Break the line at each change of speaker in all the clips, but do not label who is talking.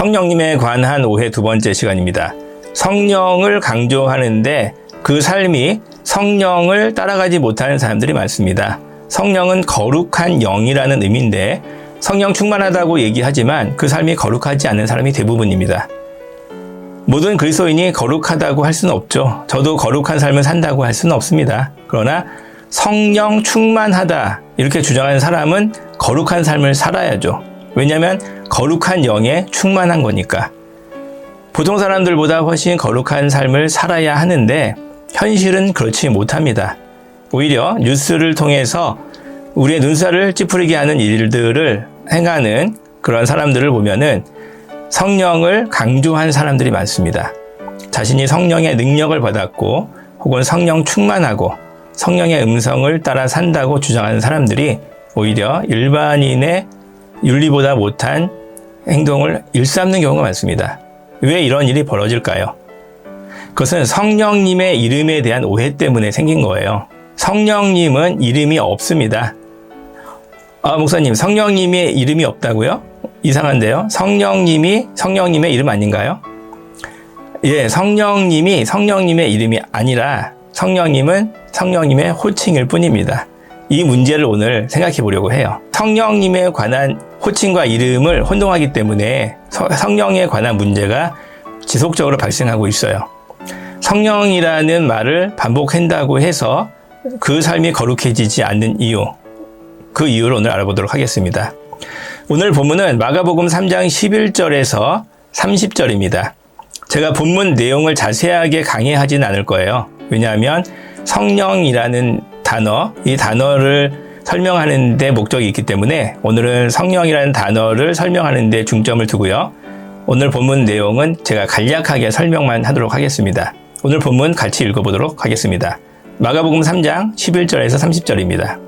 성령님에 관한 오해 두 번째 시간입니다. 성령을 강조하는데 그 삶이 성령을 따라가지 못하는 사람들이 많습니다. 성령은 거룩한 영이라는 의미인데 성령 충만하다고 얘기하지만 그 삶이 거룩하지 않은 사람이 대부분입니다. 모든 그리스도인이 거룩하다고 할 수는 없죠. 저도 거룩한 삶을 산다고 할 수는 없습니다. 그러나 성령 충만하다 이렇게 주장하는 사람은 거룩한 삶을 살아야죠. 왜냐하면 거룩한 영에 충만한 거니까. 보통 사람들보다 훨씬 거룩한 삶을 살아야 하는데 현실은 그렇지 못합니다. 오히려 뉴스를 통해서 우리의 눈살을 찌푸리게 하는 일들을 행하는 그런 사람들을 보면은 성령을 강조한 사람들이 많습니다. 자신이 성령의 능력을 받았고 혹은 성령 충만하고 성령의 음성을 따라 산다고 주장하는 사람들이 오히려 일반인의 윤리보다 못한 행동을 일삼는 경우가 많습니다. 왜 이런 일이 벌어질까요? 그것은 성령님의 이름에 대한 오해 때문에 생긴 거예요. 성령님은 이름이 없습니다. 목사님, 성령님의 이름이 없다고요? 이상한데요? 성령님의 이름 아닌가요? 예, 성령님이 성령님의 이름이 아니라 성령님은 성령님의 호칭일 뿐입니다. 이 문제를 오늘 생각해 보려고 해요. 성령님에 관한 호칭과 이름을 혼동하기 때문에 성령에 관한 문제가 지속적으로 발생하고 있어요. 성령이라는 말을 반복한다고 해서 그 삶이 거룩해지지 않는 이유, 그 이유를 오늘 알아보도록 하겠습니다. 오늘 본문은 마가복음 3장 11절에서 30절입니다. 제가 본문 내용을 자세하게 강의하지는 않을 거예요. 왜냐하면 성령이라는 단어, 이 단어를 설명하는 데 목적이 있기 때문에 오늘은 성령이라는 단어를 설명하는 데 중점을 두고요. 오늘 본문 내용은 제가 간략하게 설명만 하도록 하겠습니다. 오늘 본문 같이 읽어보도록 하겠습니다. 마가복음 3장 11절에서 30절입니다.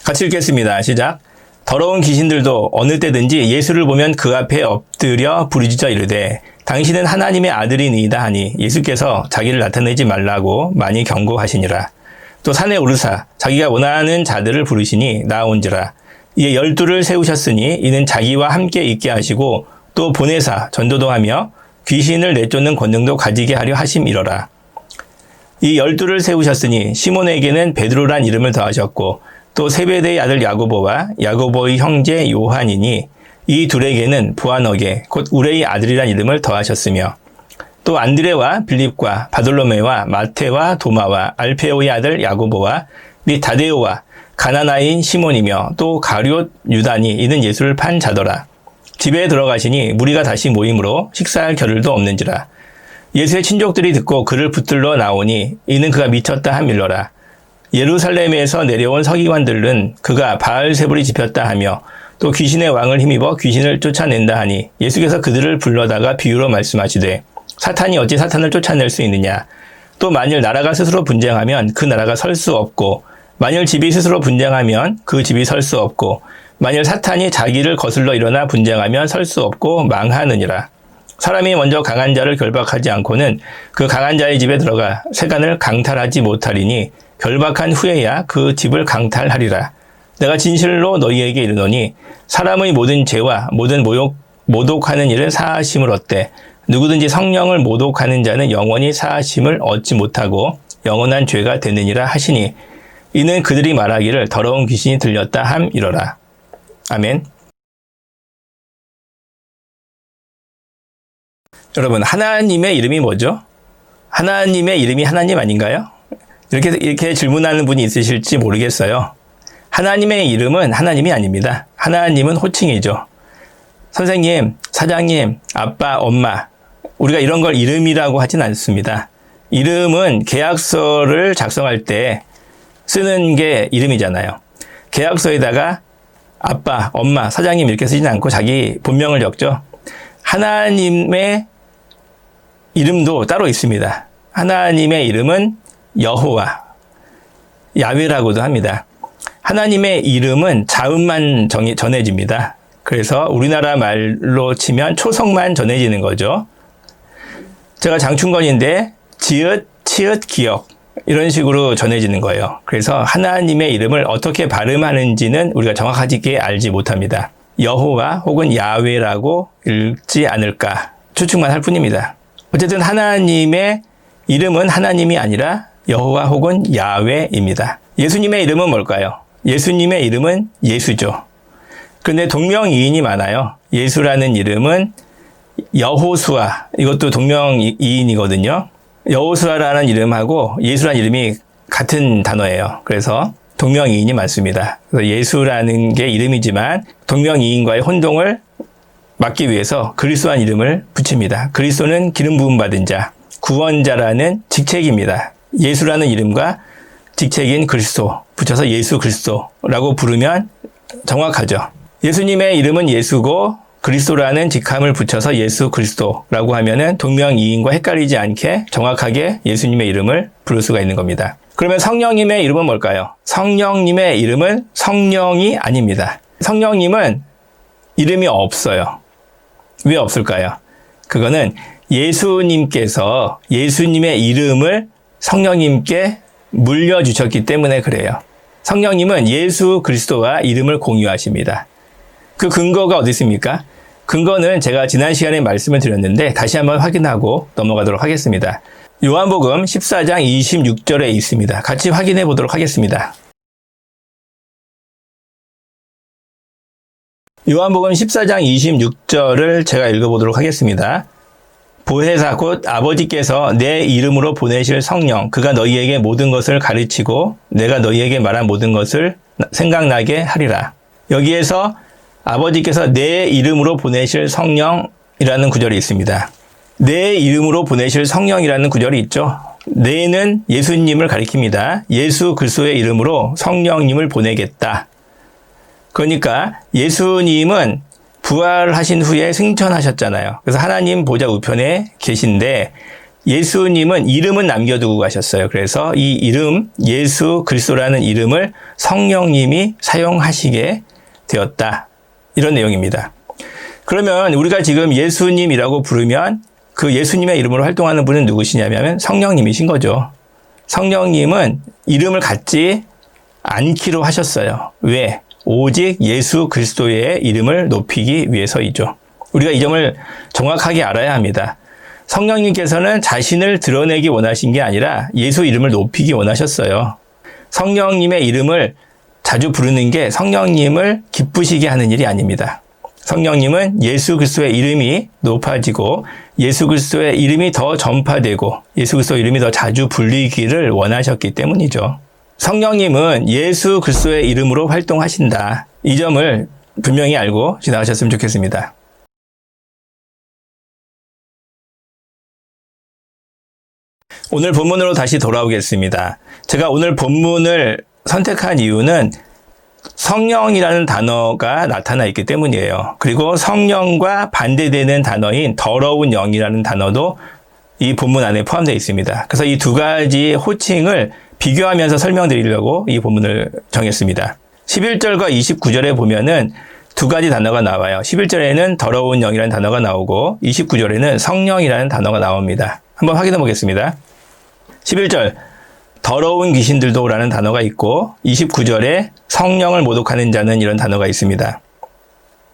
같이 읽겠습니다. 시작. 더러운 귀신들도 어느 때든지 예수를 보면 그 앞에 엎드려 부르짖어 이르되 당신은 하나님의 아들이니이다 하니 예수께서 자기를 나타내지 말라고 많이 경고하시니라. 또 산에 오르사 자기가 원하는 자들을 부르시니 나온지라. 이에 12를 세우셨으니 이는 자기와 함께 있게 하시고 또 보내사 전도도 하며 귀신을 내쫓는 권능도 가지게 하려 하심이러라. 이 12를 세우셨으니 시몬에게는 베드로란 이름을 더하셨고 또 세베대의 아들 야고보와 야고보의 형제 요한이니 이 둘에게는 보아너게 곧 우레의 아들이란 이름을 더하셨으며 또 안드레와 빌립과 바돌로메와 마테와 도마와 알페오의 아들 야고보와 및 다데오와 가나나인 시몬이며 또 가룟 유다니 이는 예수를 판 자더라. 집에 들어가시니 무리가 다시 모임으로 식사할 겨를도 없는지라. 예수의 친족들이 듣고 그를 붙들러 나오니 이는 그가 미쳤다 함일러라. 예루살렘에서 내려온 서기관들은 그가 바알세불이 집혔다 하며 또 귀신의 왕을 힘입어 귀신을 쫓아낸다 하니 예수께서 그들을 불러다가 비유로 말씀하시되 사탄이 어찌 사탄을 쫓아낼 수 있느냐. 또 만일 나라가 스스로 분쟁하면 그 나라가 설 수 없고 만일 집이 스스로 분쟁하면 그 집이 설 수 없고 만일 사탄이 자기를 거슬러 일어나 분쟁하면 설 수 없고 망하느니라. 사람이 먼저 강한 자를 결박하지 않고는 그 강한 자의 집에 들어가 세간을 강탈하지 못하리니 결박한 후에야 그 집을 강탈하리라. 내가 진실로 너희에게 이르노니 사람의 모든 죄와 모든 모독하는 일은 사하심을 얻되 누구든지 성령을 모독하는 자는 영원히 사하심을 얻지 못하고 영원한 죄가 되느니라 하시니 이는 그들이 말하기를 더러운 귀신이 들렸다 함이러라. 아멘. 여러분, 하나님의 이름이 뭐죠? 하나님의 이름이 하나님 아닌가요? 이렇게 질문하는 분이 있으실지 모르겠어요. 하나님의 이름은 하나님이 아닙니다. 하나님은 호칭이죠. 선생님, 사장님, 아빠, 엄마, 우리가 이런 걸 이름이라고 하진 않습니다. 이름은 계약서를 작성할 때 쓰는 게 이름이잖아요. 계약서에다가 아빠, 엄마, 사장님 이렇게 쓰진 않고 자기 본명을 적죠. 하나님의 이름도 따로 있습니다. 하나님의 이름은 여호와, 야훼라고도 합니다. 하나님의 이름은 자음만 전해집니다. 그래서 우리나라 말로 치면 초성만 전해지는 거죠. 제가 장충건인데 지읒, 치읒, 기역 이런 식으로 전해지는 거예요. 그래서 하나님의 이름을 어떻게 발음하는지는 우리가 정확하게 알지 못합니다. 여호와 혹은 야훼라고 읽지 않을까 추측만 할 뿐입니다. 어쨌든 하나님의 이름은 하나님이 아니라 여호와 혹은 야훼입니다. 예수님의 이름은 뭘까요? 예수님의 이름은 예수죠. 그런데 동명이인이 많아요. 예수라는 이름은 여호수아, 이것도 동명이인이거든요. 여호수아라는 이름하고 예수라는 이름이 같은 단어예요. 그래서 동명이인이 많습니다. 그래서 예수라는 게 이름이지만 동명이인과의 혼동을 막기 위해서 그리스도라는 이름을 붙입니다. 그리스도는 기름 부음 받은 자, 구원자라는 직책입니다. 예수라는 이름과 직책인 그리스도 붙여서 예수 그리스도라고 부르면 정확하죠. 예수님의 이름은 예수고 그리스도라는 직함을 붙여서 예수 그리스도라고 하면은 동명이인과 헷갈리지 않게 정확하게 예수님의 이름을 부를 수가 있는 겁니다. 그러면 성령님의 이름은 뭘까요? 성령님의 이름은 성령이 아닙니다. 성령님은 이름이 없어요. 왜 없을까요? 그거는 예수님께서 예수님의 이름을 성령님께 물려주셨기 때문에 그래요. 성령님은 예수 그리스도와 이름을 공유하십니다. 그 근거가 어디 있습니까? 근거는 제가 지난 시간에 말씀을 드렸는데 다시 한번 확인하고 넘어가도록 하겠습니다. 요한복음 14장 26절에 있습니다. 같이 확인해 보도록 하겠습니다. 요한복음 14장 26절을 제가 읽어보도록 하겠습니다. 보혜사 곧 아버지께서 내 이름으로 보내실 성령, 그가 너희에게 모든 것을 가르치고 내가 너희에게 말한 모든 것을 생각나게 하리라. 여기에서 아버지께서 내 이름으로 보내실 성령이라는 구절이 있습니다. 내 이름으로 보내실 성령이라는 구절이 있죠. 내는 예수님을 가리킵니다. 예수 그리스도의 이름으로 성령님을 보내겠다. 그러니까 예수님은 부활하신 후에 승천하셨잖아요. 그래서 하나님 보좌 우편에 계신데 예수님은 이름은 남겨두고 가셨어요. 그래서 이 이름 예수 그리스도라는 이름을 성령님이 사용하시게 되었다. 이런 내용입니다. 그러면 우리가 지금 예수님이라고 부르면 그 예수님의 이름으로 활동하는 분은 누구시냐면 성령님이신 거죠. 성령님은 이름을 갖지 않기로 하셨어요. 왜? 오직 예수 그리스도의 이름을 높이기 위해서이죠. 우리가 이 점을 정확하게 알아야 합니다. 성령님께서는 자신을 드러내기 원하신 게 아니라 예수 이름을 높이기 원하셨어요. 성령님의 이름을 자주 부르는 게 성령님을 기쁘시게 하는 일이 아닙니다. 성령님은 예수 그리스도의 이름이 높아지고 예수 그리스도의 이름이 더 전파되고 예수 그리스도의 이름이 더 자주 불리기를 원하셨기 때문이죠. 성령님은 예수 그리스도의 이름으로 활동하신다. 이 점을 분명히 알고 지나가셨으면 좋겠습니다. 오늘 본문으로 다시 돌아오겠습니다. 제가 오늘 본문을 선택한 이유는 성령이라는 단어가 나타나 있기 때문이에요. 그리고 성령과 반대되는 단어인 더러운 영이라는 단어도 이 본문 안에 포함되어 있습니다. 그래서 이 두 가지 호칭을 비교하면서 설명드리려고 이 본문을 정했습니다. 11절과 29절에 보면은 두 가지 단어가 나와요. 11절에는 더러운 영이라는 단어가 나오고 29절에는 성령이라는 단어가 나옵니다. 한번 확인해 보겠습니다. 11절 더러운 귀신들도라는 단어가 있고 29절에 성령을 모독하는 자는 이런 단어가 있습니다.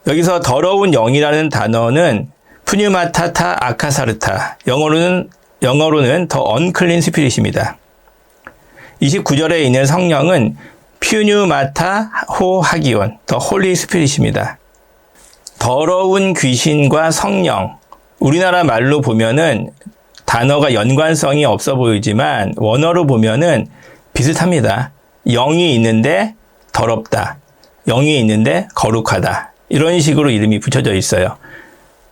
여기서 더러운 영이라는 단어는 푸뉴마타타 아카사르타, 영어로는 더 언클린 스피릿입니다. 29절에 있는 성령은 퓨뉴마타 호 하기온, 더 홀리 스피릿입니다. 더러운 귀신과 성령, 우리나라 말로 보면은 단어가 연관성이 없어 보이지만 원어로 보면은 비슷합니다. 영이 있는데 더럽다. 영이 있는데 거룩하다. 이런 식으로 이름이 붙여져 있어요.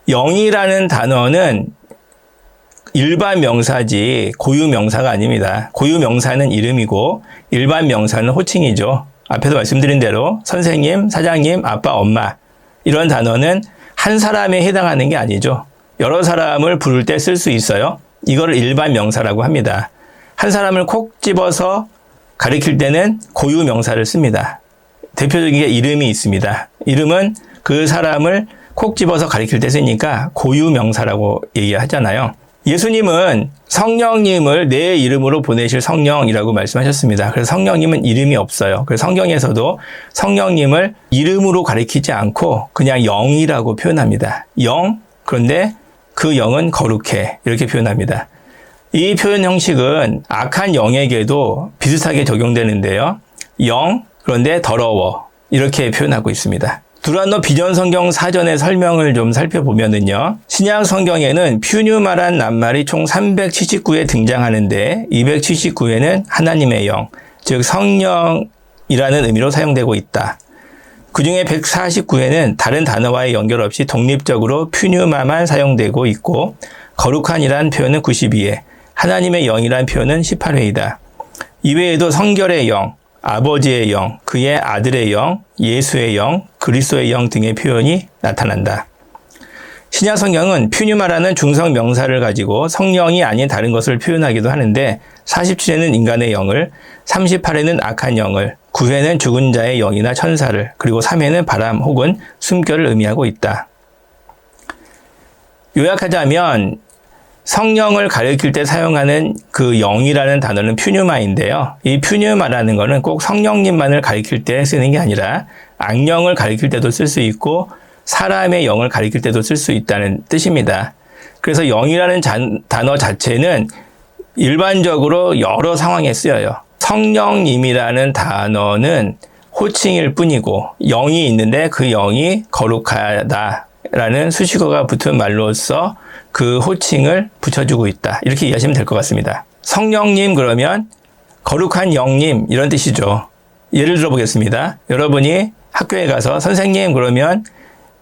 영이라는 단어는 일반 명사지 고유 명사가 아닙니다. 고유 명사는 이름이고 일반 명사는 호칭이죠. 앞에서 말씀드린 대로 선생님, 사장님, 아빠, 엄마 이런 단어는 한 사람에 해당하는 게 아니죠. 여러 사람을 부를 때 쓸 수 있어요. 이거를 일반 명사라고 합니다. 한 사람을 콕 집어서 가리킬 때는 고유 명사를 씁니다. 대표적인 게 이름이 있습니다. 이름은 그 사람을 콕 집어서 가리킬 때 쓰니까 고유 명사라고 얘기하잖아요. 예수님은 성령님을 내 이름으로 보내실 성령이라고 말씀하셨습니다. 그래서 성령님은 이름이 없어요. 그래서 성경에서도 성령님을 이름으로 가리키지 않고 그냥 영이라고 표현합니다. 영, 그런데 그 영은 거룩해. 이렇게 표현합니다. 이 표현 형식은 악한 영에게도 비슷하게 적용되는데요. 영, 그런데 더러워. 이렇게 표현하고 있습니다. 두란노 비전 성경 사전의 설명을 좀 살펴보면은요. 신약 성경에는 퓨뉴마란 낱말이 총 379회 등장하는데 279회는 하나님의 영, 즉 성령이라는 의미로 사용되고 있다. 그 중에 149회는 다른 단어와의 연결 없이 독립적으로 퓨뉴마만 사용되고 있고 거룩한이라는 표현은 92회, 하나님의 영이라는 표현은 18회이다. 이외에도 성결의 영, 아버지의 영, 그의 아들의 영, 예수의 영, 그리스도의 영 등의 표현이 나타난다. 신약 성경은 퓨뉴마라는 중성 명사를 가지고 성령이 아닌 다른 것을 표현하기도 하는데 47회는 인간의 영을, 38회는 악한 영을, 9회는 죽은 자의 영이나 천사를, 그리고 3회는 바람 혹은 숨결을 의미하고 있다. 요약하자면 성령을 가리킬 때 사용하는 그 영이라는 단어는 퓨뉴마인데요. 이 퓨뉴마라는 것은 꼭 성령님만을 가리킬 때 쓰는 게 아니라 악령을 가리킬 때도 쓸 수 있고 사람의 영을 가리킬 때도 쓸 수 있다는 뜻입니다. 그래서 영이라는 단어 자체는 일반적으로 여러 상황에 쓰여요. 성령님이라는 단어는 호칭일 뿐이고 영이 있는데 그 영이 거룩하다라는 수식어가 붙은 말로써 그 호칭을 붙여주고 있다. 이렇게 이해하시면 될 것 같습니다. 성령님 그러면 거룩한 영님 이런 뜻이죠. 예를 들어 보겠습니다. 여러분이 학교에 가서 선생님 그러면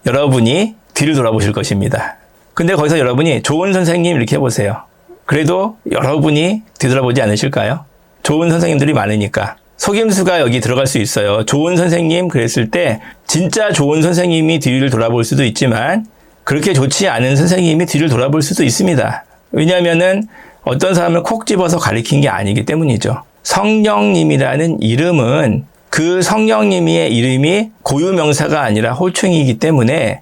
여러분이 뒤를 돌아보실 것입니다. 근데 거기서 여러분이 좋은 선생님 이렇게 해보세요. 그래도 여러분이 뒤돌아보지 않으실까요? 좋은 선생님들이 많으니까. 속임수가 여기 들어갈 수 있어요. 좋은 선생님 그랬을 때 진짜 좋은 선생님이 뒤를 돌아볼 수도 있지만 그렇게 좋지 않은 선생님이 뒤를 돌아볼 수도 있습니다. 왜냐하면은 어떤 사람을 콕 집어서 가리킨 게 아니기 때문이죠. 성령님이라는 이름은 그 성령님의 이름이 고유명사가 아니라 호칭이기 때문에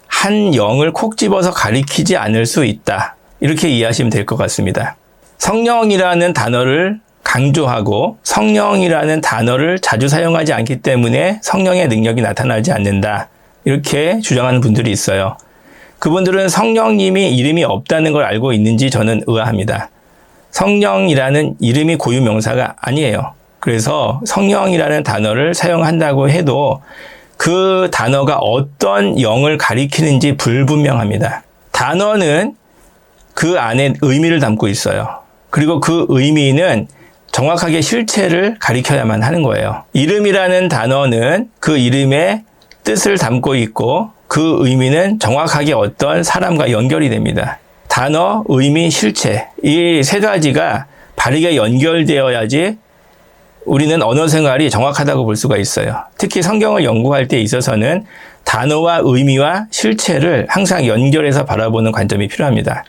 한 영을 콕 집어서 가리키지 않을 수 있다. 이렇게 이해하시면 될 것 같습니다. 성령이라는 단어를 강조하고 성령이라는 단어를 자주 사용하지 않기 때문에 성령의 능력이 나타나지 않는다. 이렇게 주장하는 분들이 있어요. 그분들은 성령님이 이름이 없다는 걸 알고 있는지 저는 의아합니다. 성령이라는 이름이 고유명사가 아니에요. 그래서 성령이라는 단어를 사용한다고 해도 그 단어가 어떤 영을 가리키는지 불분명합니다. 단어는 그 안에 의미를 담고 있어요. 그리고 그 의미는 정확하게 실체를 가리켜야만 하는 거예요. 이름이라는 단어는 그 이름의 뜻을 담고 있고 그 의미는 정확하게 어떤 사람과 연결이 됩니다. 단어, 의미, 실체 이 세 가지가 바르게 연결되어야지 우리는 언어 생활이 정확하다고 볼 수가 있어요. 특히 성경을 연구할 때 있어서는 단어와 의미와 실체를 항상 연결해서 바라보는 관점이 필요합니다.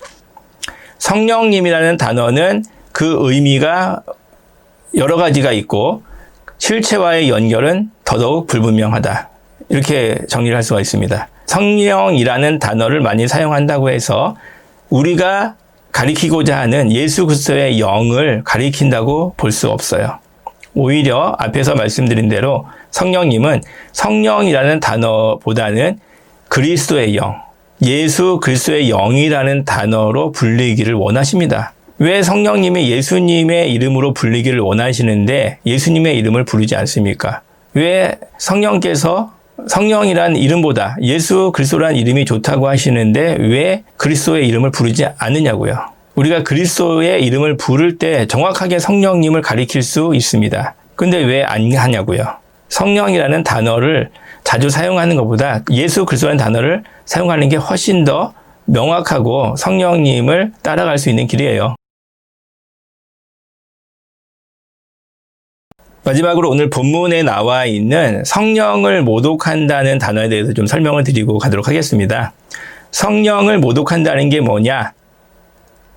성령님이라는 단어는 그 의미가 여러 가지가 있고 실체와의 연결은 더더욱 불분명하다. 이렇게 정리를 할 수가 있습니다. 성령이라는 단어를 많이 사용한다고 해서 우리가 가리키고자 하는 예수 그리스도의 영을 가리킨다고 볼 수 없어요. 오히려 앞에서 말씀드린 대로 성령님은 성령이라는 단어보다는 그리스도의 영, 예수 그리스도의 영이라는 단어로 불리기를 원하십니다. 왜 성령님이 예수님의 이름으로 불리기를 원하시는데 예수님의 이름을 부르지 않습니까? 왜 성령께서 성령이란 이름보다 예수 그리스도란 이름이 좋다고 하시는데 왜 그리스도의 이름을 부르지 않느냐고요. 우리가 그리스도의 이름을 부를 때 정확하게 성령님을 가리킬 수 있습니다. 근데 왜 안 하냐고요. 성령이라는 단어를 자주 사용하는 것보다 예수 그리스도라는 단어를 사용하는 게 훨씬 더 명확하고 성령님을 따라갈 수 있는 길이에요. 마지막으로 오늘 본문에 나와 있는 성령을 모독한다는 단어에 대해서 좀 설명을 드리고 가도록 하겠습니다. 성령을 모독한다는 게 뭐냐?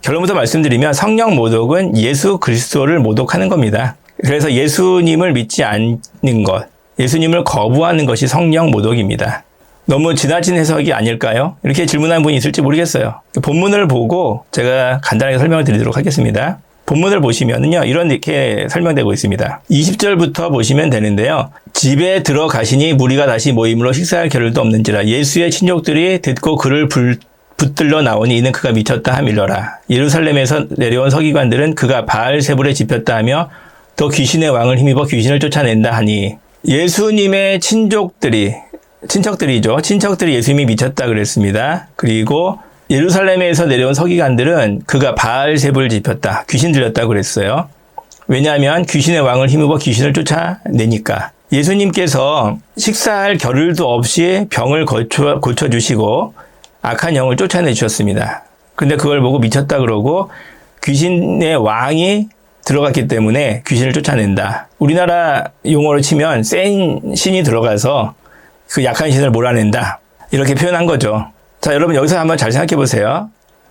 결론부터 말씀드리면 성령 모독은 예수 그리스도를 모독하는 겁니다. 그래서 예수님을 믿지 않는 것, 예수님을 거부하는 것이 성령 모독입니다. 너무 지나친 해석이 아닐까요? 이렇게 질문하는 분이 있을지 모르겠어요. 본문을 보고 제가 간단하게 설명을 드리도록 하겠습니다. 본문을 보시면은요, 이렇게 설명되고 있습니다. 20절부터 보시면 되는데요. 집에 들어가시니 무리가 다시 모임으로 식사할 겨를도 없는지라 예수의 친족들이 듣고 그를 붙들러 나오니 이는 그가 미쳤다 하밀러라. 예루살렘에서 내려온 서기관들은 그가 바알세불에 집혔다 하며 또 귀신의 왕을 힘입어 귀신을 쫓아낸다 하니 예수님의 친척들이죠. 친척들이 예수님이 미쳤다 그랬습니다. 그리고 예루살렘에서 내려온 서기관들은 그가 바알세불을 집혔다, 귀신 들렸다 그랬어요. 왜냐하면 귀신의 왕을 힘입어 귀신을 쫓아내니까. 예수님께서 식사할 겨를도 없이 병을 고쳐주시고 악한 영을 쫓아내 주셨습니다. 근데 그걸 보고 미쳤다 그러고 귀신의 왕이 들어갔기 때문에 귀신을 쫓아낸다. 우리나라 용어로 치면 센 신이 들어가서 그 약한 신을 몰아낸다. 이렇게 표현한 거죠. 자, 여러분 여기서 한번 잘 생각해 보세요.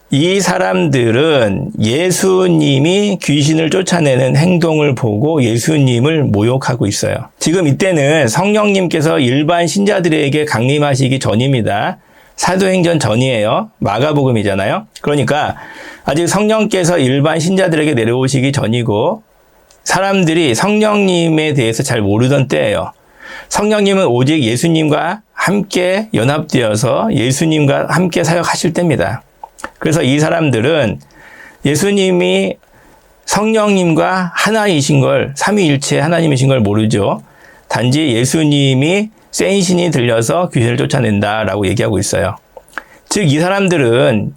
이 사람들은 예수님이 귀신을 쫓아내는 행동을 보고 예수님을 모욕하고 있어요. 지금 이때는 성령님께서 일반 신자들에게 강림하시기 전입니다. 사도행전 전이에요. 마가복음이잖아요. 그러니까 아직 성령께서 일반 신자들에게 내려오시기 전이고 사람들이 성령님에 대해서 잘 모르던 때예요. 성령님은 오직 예수님과 함께 연합되어서 예수님과 함께 사역하실 때입니다. 그래서 이 사람들은 예수님이 성령님과 하나이신 걸, 삼위일체 하나님이신 걸 모르죠. 단지 예수님이 센 신이 들려서 귀신을 쫓아낸다라고 얘기하고 있어요. 즉, 이 사람들은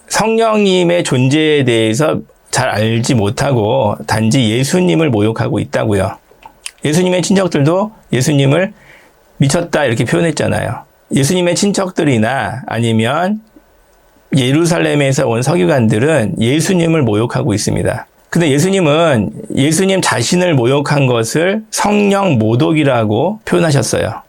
성령님의 존재에 대해서 잘 알지 못하고 단지 예수님을 모욕하고 있다고요. 예수님의 친척들도 예수님을 미쳤다 이렇게 표현했잖아요. 예수님의 친척들이나 아니면 예루살렘에서 온 서기관들은 예수님을 모욕하고 있습니다. 근데 예수님은 예수님 자신을 모욕한 것을 성령 모독이라고 표현하셨어요.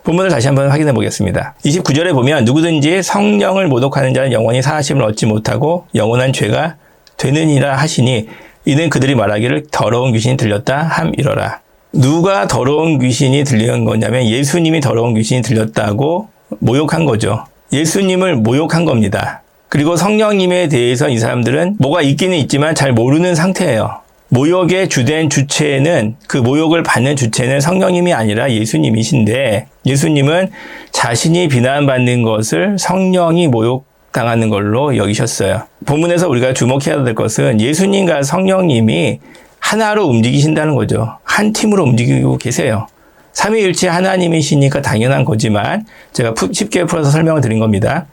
본문을 다시 한번 확인해 보겠습니다. 29절에 보면 누구든지 성령을 모독하는 자는 영원히 사하심을 얻지 못하고 영원한 죄가 되느니라 하시니 이는 그들이 말하기를 더러운 귀신이 들렸다 함이러라. 누가 더러운 귀신이 들린 거냐면 예수님이 더러운 귀신이 들렸다고 모욕한 거죠. 예수님을 모욕한 겁니다. 그리고 성령님에 대해서 이 사람들은 뭐가 있기는 있지만 잘 모르는 상태예요. 모욕의 주된 주체는, 그 모욕을 받는 주체는 성령님이 아니라 예수님이신데 예수님은 자신이 비난받는 것을 성령이 모욕당하는 걸로 여기셨어요. 본문에서 우리가 주목해야 될 것은 예수님과 성령님이 하나로 움직이신다는 거죠. 한 팀으로 움직이고 계세요. 삼위일체 하나님이시니까 당연한 거지만 제가 쉽게 풀어서 설명을 드린 겁니다.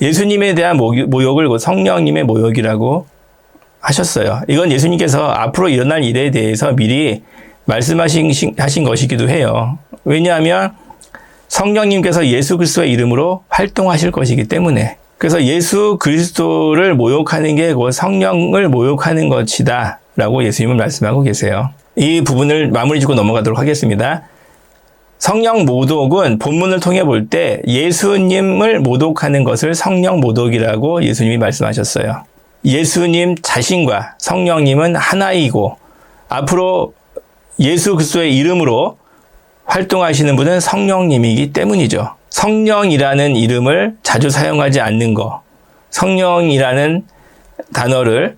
예수님에 대한 모욕을 성령님의 모욕이라고 하셨어요. 이건 예수님께서 앞으로 일어날 일에 대해서 미리 말씀하신 것이기도 해요. 왜냐하면 성령님께서 예수 그리스도의 이름으로 활동하실 것이기 때문에. 그래서 예수 그리스도를 모욕하는 게 곧 성령을 모욕하는 것이다 라고 예수님은 말씀하고 계세요. 이 부분을 마무리 짓고 넘어가도록 하겠습니다. 성령 모독은 본문을 통해 볼 때 예수님을 모독하는 것을 성령 모독이라고 예수님이 말씀하셨어요. 예수님 자신과 성령님은 하나이고 앞으로 예수 그리스도의 이름으로 활동하시는 분은 성령님이기 때문이죠. 성령이라는 이름을 자주 사용하지 않는 거, 성령이라는 단어를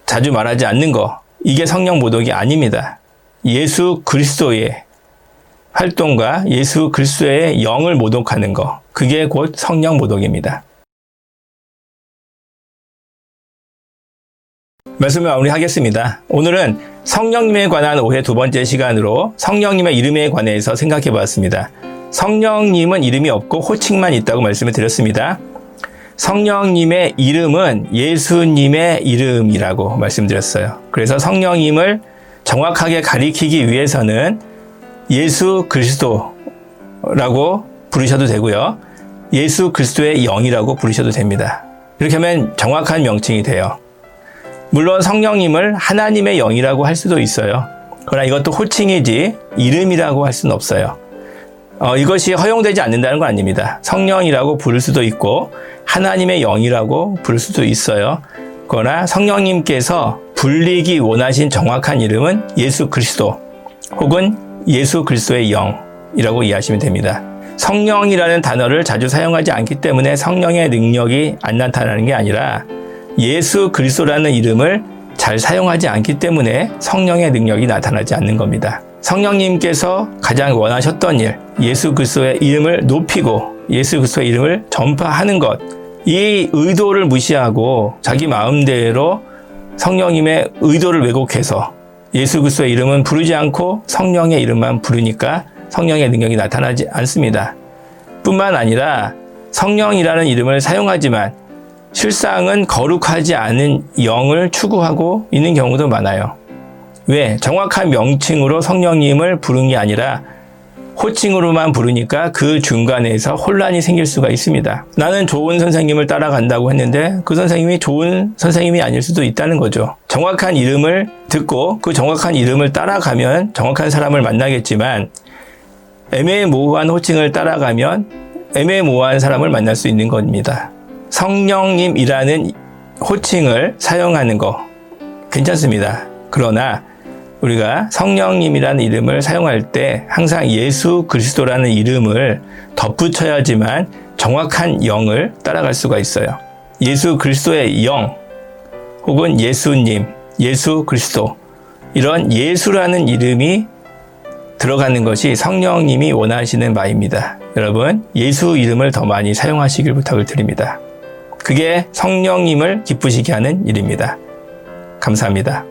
자주 말하지 않는 거, 이게 성령 모독이 아닙니다. 예수 그리스도의 활동과 예수 그리스도의 영을 모독하는 거, 그게 곧 성령 모독입니다. 말씀을 마무리하겠습니다. 오늘은 성령님에 관한 오해 두 번째 시간으로 성령님의 이름에 관해서 생각해 보았습니다. 성령님은 이름이 없고 호칭만 있다고 말씀을 드렸습니다. 성령님의 이름은 예수님의 이름이라고 말씀드렸어요. 그래서 성령님을 정확하게 가리키기 위해서는 예수 그리스도라고 부르셔도 되고요. 예수 그리스도의 영이라고 부르셔도 됩니다. 이렇게 하면 정확한 명칭이 돼요. 물론 성령님을 하나님의 영이라고 할 수도 있어요. 그러나 이것도 호칭이지 이름이라고 할 수는 없어요. 이것이 허용되지 않는다는 건 아닙니다. 성령이라고 부를 수도 있고 하나님의 영이라고 부를 수도 있어요. 그러나 성령님께서 불리기 원하신 정확한 이름은 예수 그리스도 혹은 예수 그리스도의 영이라고 이해하시면 됩니다. 성령이라는 단어를 자주 사용하지 않기 때문에 성령의 능력이 안 나타나는 게 아니라 예수 그리스도라는 이름을 잘 사용하지 않기 때문에 성령의 능력이 나타나지 않는 겁니다. 성령님께서 가장 원하셨던 일, 예수 그리스도의 이름을 높이고 예수 그리스도의 이름을 전파하는 것, 이 의도를 무시하고 자기 마음대로 성령님의 의도를 왜곡해서 예수 그리스도의 이름은 부르지 않고 성령의 이름만 부르니까 성령의 능력이 나타나지 않습니다. 뿐만 아니라 성령이라는 이름을 사용하지만 실상은 거룩하지 않은 영을 추구하고 있는 경우도 많아요. 왜? 정확한 명칭으로 성령님을 부른 게 아니라 호칭으로만 부르니까 그 중간에서 혼란이 생길 수가 있습니다. 나는 좋은 선생님을 따라간다고 했는데 그 선생님이 좋은 선생님이 아닐 수도 있다는 거죠. 정확한 이름을 듣고 그 정확한 이름을 따라가면 정확한 사람을 만나겠지만 애매모호한 호칭을 따라가면 애매모호한 사람을 만날 수 있는 겁니다. 성령님이라는 호칭을 사용하는 거 괜찮습니다. 그러나 우리가 성령님이라는 이름을 사용할 때 항상 예수 그리스도라는 이름을 덧붙여야지만 정확한 영을 따라갈 수가 있어요. 예수 그리스도의 영 혹은 예수님, 예수 그리스도 이런 예수라는 이름이 들어가는 것이 성령님이 원하시는 바입니다. 여러분, 예수 이름을 더 많이 사용하시길 부탁을 드립니다. 그게 성령님을 기쁘시게 하는 일입니다. 감사합니다.